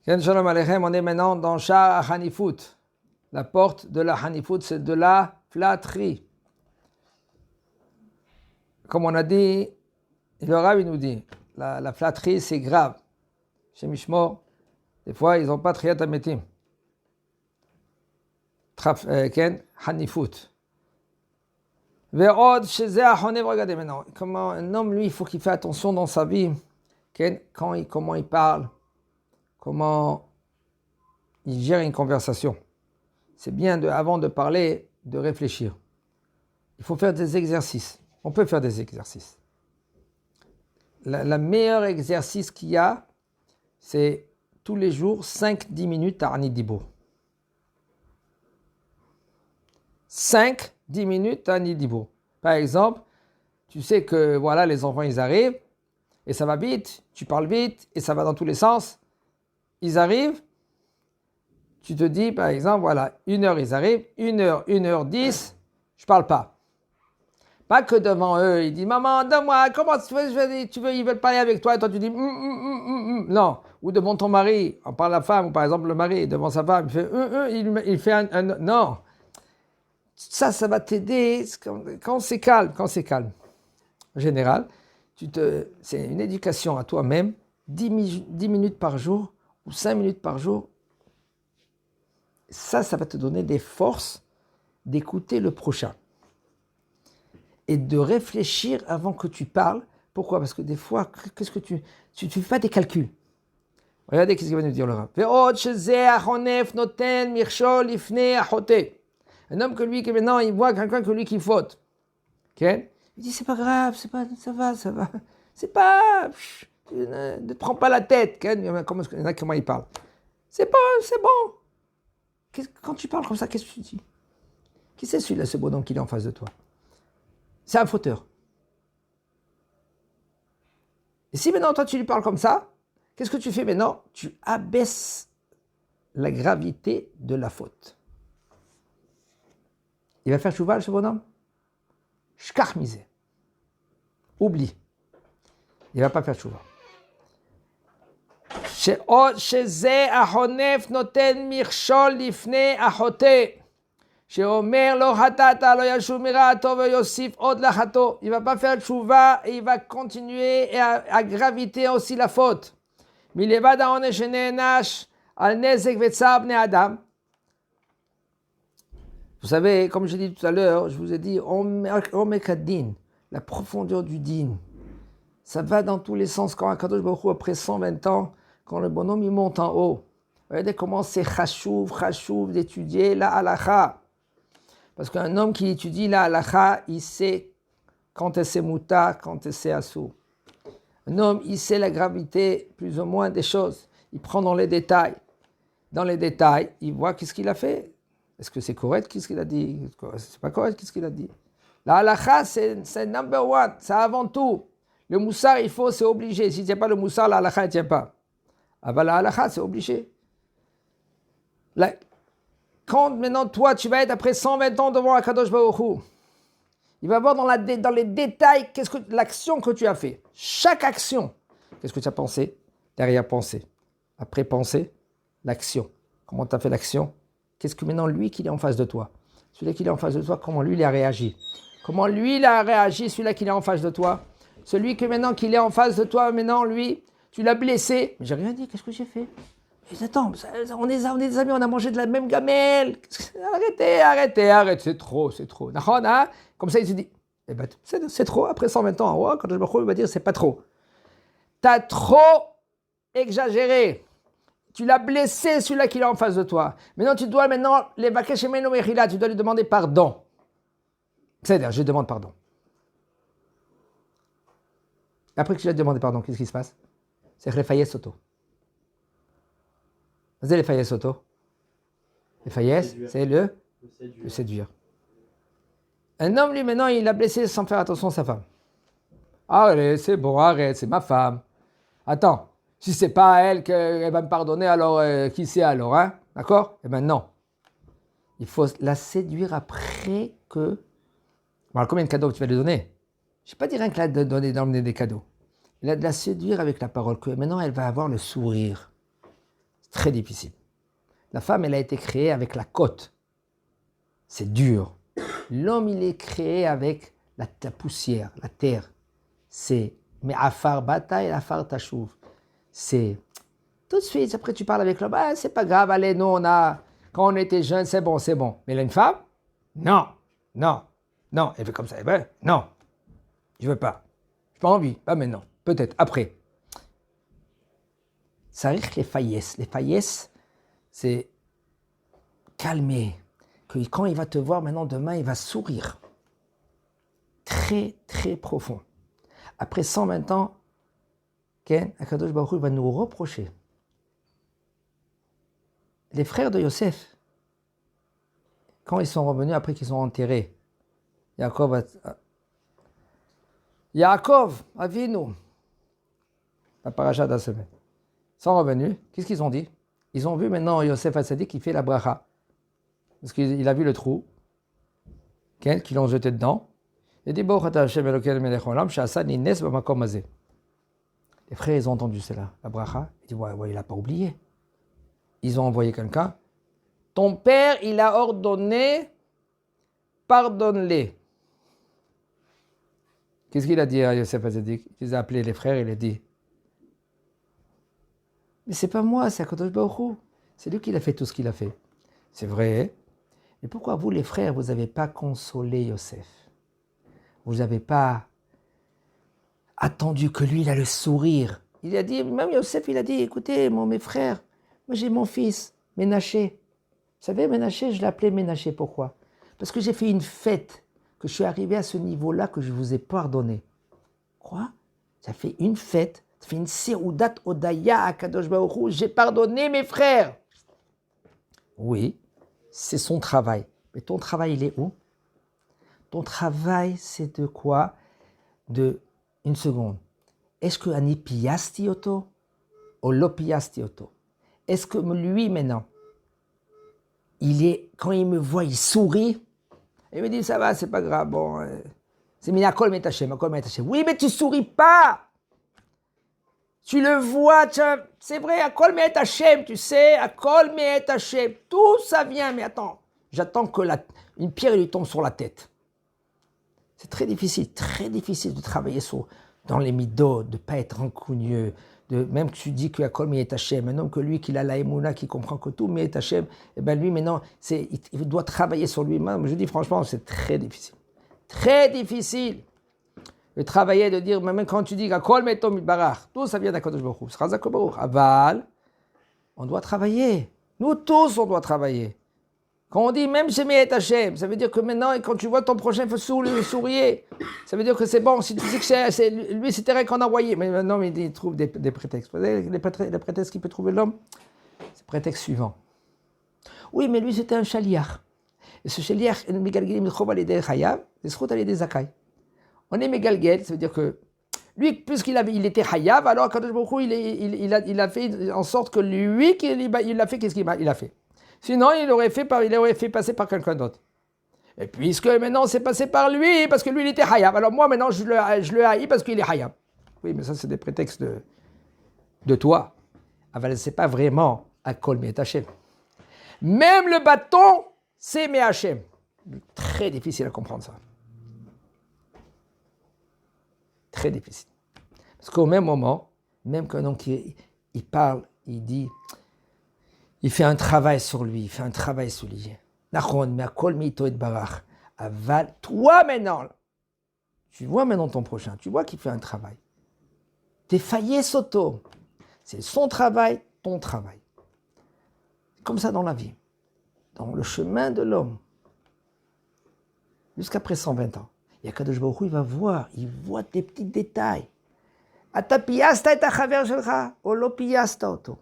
Ken Shalom Aleichem, on est maintenant dans Sha'ar HaNifut. La porte de la Hanifut, c'est de la flatterie. Comme on a dit, le Rav il nous dit, la flatterie c'est grave. Chez Mishmor, des fois ils n'ont pas Triyat HaMetim. Ken Hanifut. Ve'od shezeh hachonev, regardez maintenant, comment un homme lui il faut qu'il fasse attention dans sa vie. Ken, comment il parle, comment il gère une conversation. C'est bien, avant de parler, de réfléchir. Il faut faire des exercices. On peut faire des exercices. Le meilleur exercice qu'il y a, c'est tous les jours 5-10 minutes à Anidibo. 5-10 minutes à Anidibo. Par exemple, tu sais que voilà, les enfants ils arrivent, et ça va vite, tu parles vite, et ça va dans tous les sens. Ils arrivent, tu te dis par exemple, voilà, 1 heure ils arrivent, 1 heure, 1h10, je parle pas. Pas que devant eux, ils disent, maman, donne-moi, comment tu veux, ils veulent parler avec toi, et toi tu dis, non. Ou devant ton mari, on parle à la femme, ou par exemple le mari, devant sa femme, il fait un non. Ça va t'aider quand c'est calme, En général, c'est une éducation à toi-même, 10 minutes par jour, ou 5 minutes par jour. Ça va te donner des forces d'écouter le prochain. Et de réfléchir avant que tu parles. Pourquoi ? Parce que des fois, qu'est-ce que tu fais pas des calculs. Regardez ce qu'il va nous dire le Rav. Un homme que lui, que maintenant, il voit quelqu'un que lui qui faute. Okay? Il dit, c'est pas grave, ça va. C'est pas... Ne te prends pas la tête. Comment il parle. C'est bon. Quand tu parles comme ça, qu'est-ce que tu dis ? Qui c'est celui-là, ce bonhomme qui est en face de toi ? C'est un fauteur. Et si maintenant toi tu lui parles comme ça, qu'est-ce que tu fais maintenant ? Tu abaisses la gravité de la faute. Il va faire chouval ce bonhomme ? Shkach misé. Oublie. Il ne va pas faire chouval. שזה החונף נותן מכשול לפני החוטא. שאומר לא חטאת, לא ישוב מרעתו ויוסיף עוד לחטוא. Il ne va pas faire tchouva et il va continuer à graviter aussi la faute. מלבד העונש שנענש על נזק וצער בני אדם. Vous savez, comme je dis tout à l'heure, je vous ai dit, Omekadin, la profondeur du din. Ça va dans tous les sens. Quand Akadosh Baruch Hu, après 120 ans, quand le bonhomme il monte en haut, regardez comment c'est chachouv d'étudier la halakha. Parce qu'un homme qui étudie la halakha, il sait quand c'est muta, quand c'est assou. Un homme, il sait la gravité plus ou moins des choses. Il prend dans les détails. Dans les détails, il voit qu'est-ce qu'il a fait. Est-ce que c'est correct qu'est-ce qu'il a dit ? C'est pas correct qu'est-ce qu'il a dit ? La halakha, c'est number one, c'est avant tout. Le moussar, c'est obligé. Si tu n'as pas le moussar, la halakha ne tient pas. Ah ben la halakha, c'est obligé. Quand maintenant, toi, tu vas être après 120 ans devant Akadosh Baruch Hu, il va voir dans les détails l'action que tu as fait. Chaque action. Qu'est-ce que tu as pensé ? Derrière pensée. Après pensée, l'action. Comment tu as fait l'action ? Qu'est-ce que maintenant, lui, qui est en face de toi ? Celui qui est en face de toi, comment lui, il a réagi ? Comment lui, il a réagi, celui-là qui est en face de toi ? Celui que maintenant qu'il est en face de toi, maintenant, lui, tu l'as blessé. Mais j'ai rien dit, qu'est-ce que j'ai fait ? Mais attends, on est des amis, on a mangé de la même gamelle. Arrêtez, c'est trop. Hein? Comme ça, il se dit, eh ben, c'est trop, après 120 ans, ouais, quand le Baruch Hu va dire, c'est pas trop. T'as trop exagéré. Tu l'as blessé, celui-là qui est en face de toi. Maintenant, tu dois les bakeshemeno mechila, tu dois lui demander pardon. C'est-à-dire, je demande pardon. Après que je lui ai demandé pardon, qu'est-ce qui se passe ? C'est Refayes Soto. Vous avez Refayes Soto ? Refayes, c'est le séduire. Un homme, lui, maintenant, il a blessé sans faire attention à sa femme. Arrête, c'est bon, arrête, c'est ma femme. Attends, si c'est pas elle qu'elle va me pardonner, alors qui c'est alors, hein ? D'accord ? Eh bien non. Il faut la séduire après que... Alors, combien de cadeaux tu vas lui donner ? Je ne vais pas dire rien que là d'emmener des cadeaux. Il a de la séduire avec la parole, que maintenant elle va avoir le sourire. très difficile. La femme, elle a été créée avec la côte. C'est dur. L'homme, il est créé avec la poussière, la terre. C'est mais afar bataille, afar tachouv. C'est tout de suite, après tu parles avec l'homme, ah, c'est pas grave, allez, nous quand on était jeunes, c'est bon. Mais là, une femme, non, elle fait comme ça, non, je veux pas. J'ai pas envie, pas maintenant, peut-être, après. Ça arrive les faillesses, c'est calmer. Que quand il va te voir maintenant, demain, il va sourire. Très, très profond. Après 120 ans, Akadosh Baruch Hu va nous reprocher. Les frères de Yosef, quand ils sont revenus après qu'ils sont enterrés, Yaakov, Avinu, la paracha de la semaine, ils sont revenus, qu'est-ce qu'ils ont dit? Ils ont vu maintenant Yosef Hatzadik qui fait la bracha, parce qu'il a vu le trou, qu'ils l'ont jeté dedans. Il a dit, les frères, ils ont entendu cela, la bracha, ils disent, ouais, il n'a pas oublié. Ils ont envoyé quelqu'un. Ton père, il a ordonné, pardonne-les. Qu'est-ce qu'il a dit à Yosef Hatzadik? Il a appelé les frères, il a dit, mais c'est pas moi, c'est Akadosh Baruch Hu. C'est lui qui a fait tout ce qu'il a fait. C'est vrai. Mais pourquoi vous, les frères, vous n'avez pas consolé Yosef? Vous n'avez pas attendu que lui, il a le sourire. Il a dit, même Yosef, il a dit, écoutez, mes frères, moi j'ai mon fils, Ménaché. Vous savez, Ménaché, je l'appelais Ménaché, pourquoi? Parce que j'ai fait une fête, que je suis arrivé à ce niveau-là que je vous ai pardonné. Quoi? Ça fait une fête, ça fait une Seudat Odaya à Kadosh Baruch Hu, j'ai pardonné mes frères. Oui, c'est son travail. Mais ton travail, il est où? Ton travail, c'est de quoi? Une seconde. Est-ce que ani piasti oto ou lo piasti oto? Est-ce que lui, maintenant, quand il me voit, il sourit? Il me dit, ça va, c'est pas grave, bon, c'est minakol metachem. Oui, mais tu souris pas. Tu le vois, c'est vrai, akol metachem, tu sais, akol metachem. Tout ça vient, mais attends, j'attends que une pierre lui tombe sur la tête. C'est très difficile de travailler dans les midot, de ne pas être rancunieux, même que tu dis que Akol mi est Hachem, un homme que lui, qu'il a la émouna, qui comprend que tout mi est Hachem, et bien lui maintenant, il doit travailler sur lui-même. Je dis franchement, c'est très difficile. Très difficile de travailler, de dire, même quand tu dis Akol mi est Barach, tout ça vient d'Akadosh Baruch Hu, S'chazak Baruch. Aval, on doit travailler. Nous tous, on doit travailler. Quand on dit même Shemi et Hachem, ça veut dire que maintenant, quand tu vois ton prochain, il faut sourire. Ça veut dire que c'est bon, si tu sais que c'est lui, c'était rien qu'on a envoyé. Mais maintenant, il trouve des prétextes. Vous savez, les prétextes qu'il peut trouver l'homme, c'est le prétexte suivant. Oui, mais lui, c'était un chaliar. Et ce chaliar, on est Megalgel, ça veut dire que lui, puisqu'il était Hayav, alors Kadosh Baruch Hu, il a fait en sorte que lui, il a fait, qu'est-ce qu'il a fait? Sinon, il aurait fait passer par quelqu'un d'autre. Et puisque maintenant c'est passé par lui, parce que lui il était Hayab, alors moi maintenant je le haïs parce qu'il est Hayab. Oui, mais ça c'est des prétextes de toi. Alors c'est pas vraiment Akol mi et Hachem. Même le bâton, c'est mi Hachem. Très difficile à comprendre ça. Très difficile. Parce qu'au même moment, même qu'un homme qui il parle, il dit... Il fait un travail sur lui, Nachon, mais Akol mito et barach. Aval, toi maintenant, tu vois maintenant ton prochain, tu vois qu'il fait un travail. T'es faillé soto. C'est son travail, ton travail. C'est comme ça dans la vie, dans le chemin de l'homme. Jusqu'après 120 ans. Et Akadosh Baruch Hu, il voit des petits détails. Ata piyasta et achaver shelcha, ou lo piyasta oto.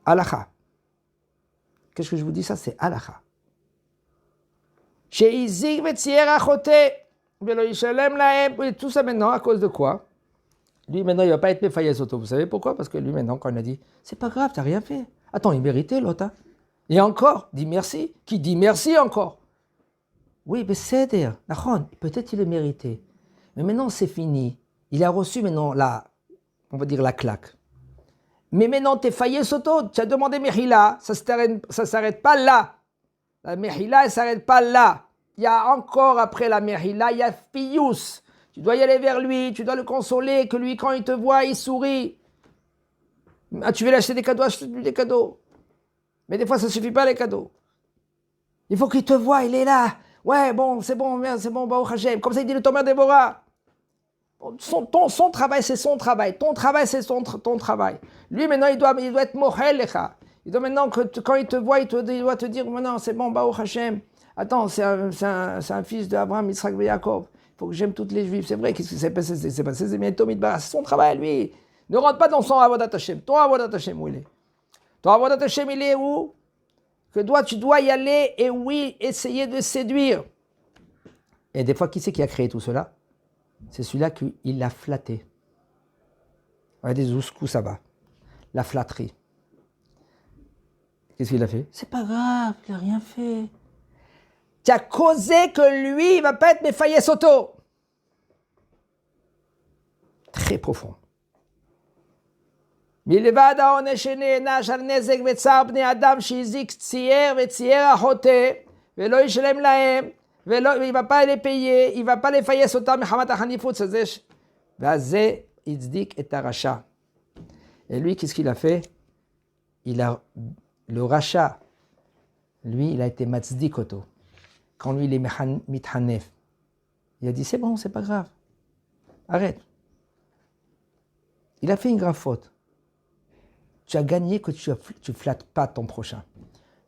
Halakha. Qu'est-ce que je vous dis ça? C'est halakha. Sheizig vetzier achote, velo yishalem lahem. Tout ça maintenant, à cause de quoi? Lui maintenant, il ne va pas être méfaillé auto. Vous savez pourquoi? Parce que lui maintenant, quand il a dit, c'est pas grave, t'as rien fait. Attends, il méritait l'autre. Hein? Et encore, dit merci. Qui dit merci encore? Oui, mais c'est dire, peut-être il le méritait. Mais maintenant, c'est fini. Il a reçu maintenant on va dire la claque. Mais maintenant, t'es faillé soto, tu as demandé Mechila, ça s'arrête pas là. La Mechila, elle ne s'arrête pas là. Il y a encore après la Mechila, il y a Pius. Tu dois y aller vers lui, tu dois le consoler, que lui, quand il te voit, il sourit. Ah, tu veux lui acheter des cadeaux, achète-lui des cadeaux. Mais des fois, ça ne suffit pas les cadeaux. Il faut qu'il te voie, il est là. Ouais, bon, c'est bon, Baruch Hashem. Comme ça, il dit le Tomer Déborah. Son travail, c'est son travail. Ton travail, c'est ton travail. Lui, maintenant, il doit être Mohel Lecha. Il doit maintenant, quand il te voit, il doit te dire, maintenant, c'est bon, Baruch Hashem. Attends, c'est un fils d'Abraham, Yitzhak et Yaakov. Il faut que j'aime toutes les Juifs. C'est vrai, qu'est-ce qui s'est passé? C'est passé, c'est bientôt Midbar. C'est son travail, lui. Ne rentre pas dans son Avodat Hashem. Ton Avodat Hashem, où il est? Ton Avodat Hashem, il est où? Tu dois y aller et oui, essayer de séduire. Et des fois, qui c'est qui a créé tout cela? C'est celui-là qui l'a flatté. Regardez jusqu'où ça va. La flatterie. Qu'est-ce qu'il a fait? C'est pas grave, il n'a rien fait. Tu as causé que lui, il ne va pas être Mefaye Soto. Très profond. מלבד העונש שנענש על נזק וצער בני אדם שהזיק וצייר החוטא ולא ישלם להם il va pas les payer, il va pas les faillir אותם מחמת החניפות הזה והזה הצדיק את הרשע. Et lui, qu'est-ce qu'il a fait? Le rachat, lui, il a été matzdik oto. Quand lui, il est mithanef, il a dit, c'est bon, c'est pas grave, arrête. Il a fait une grave faute. Tu as gagné que tu flattes pas ton prochain.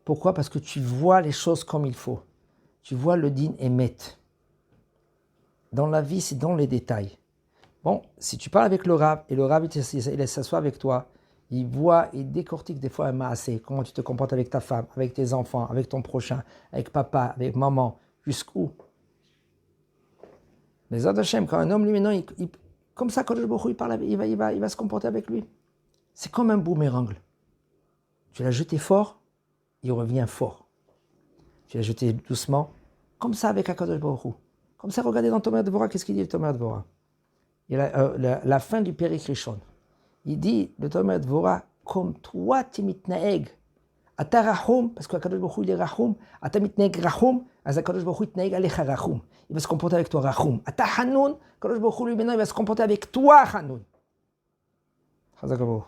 Pourquoi? Parce que tu vois les choses comme il faut. Tu vois le din émet. Dans la vie, c'est dans les détails. Bon, si tu parles avec le Rav, et le Rav, il s'assoit avec toi, il voit, il décortique des fois un maasé, comment tu te comportes avec ta femme, avec tes enfants, avec ton prochain, avec papa, avec maman, jusqu'où? Mais Zad Hashem, quand un homme, lui, maintenant, comme ça, quand il parle, il va se comporter avec lui. C'est comme un boomerang. Tu l'as jeté fort, il revient fort. Tu l'as jeté doucement, comme ça avec Akadosh Baruch Hu. Comme ça, regardez dans Tomer Dvorah, qu'est-ce qu'il dit le Tomer Dvorah? Il a la fin du Périk Rishon. Il dit, le Tomer Dvorah, comme toi, tu mitnaeg. Ata rachum, parce qu'Akadosh Baruch Hu, il est rachum. Ata mitnaeg rachum, az Akadosh Baruch Hu itnaeg alecha rachum. Il va se comporter avec toi rachum. Ata hanoun, Akadosh Baruch Hu, lui, maintenant, il va se comporter avec toi hanoun. Chazak Baruch.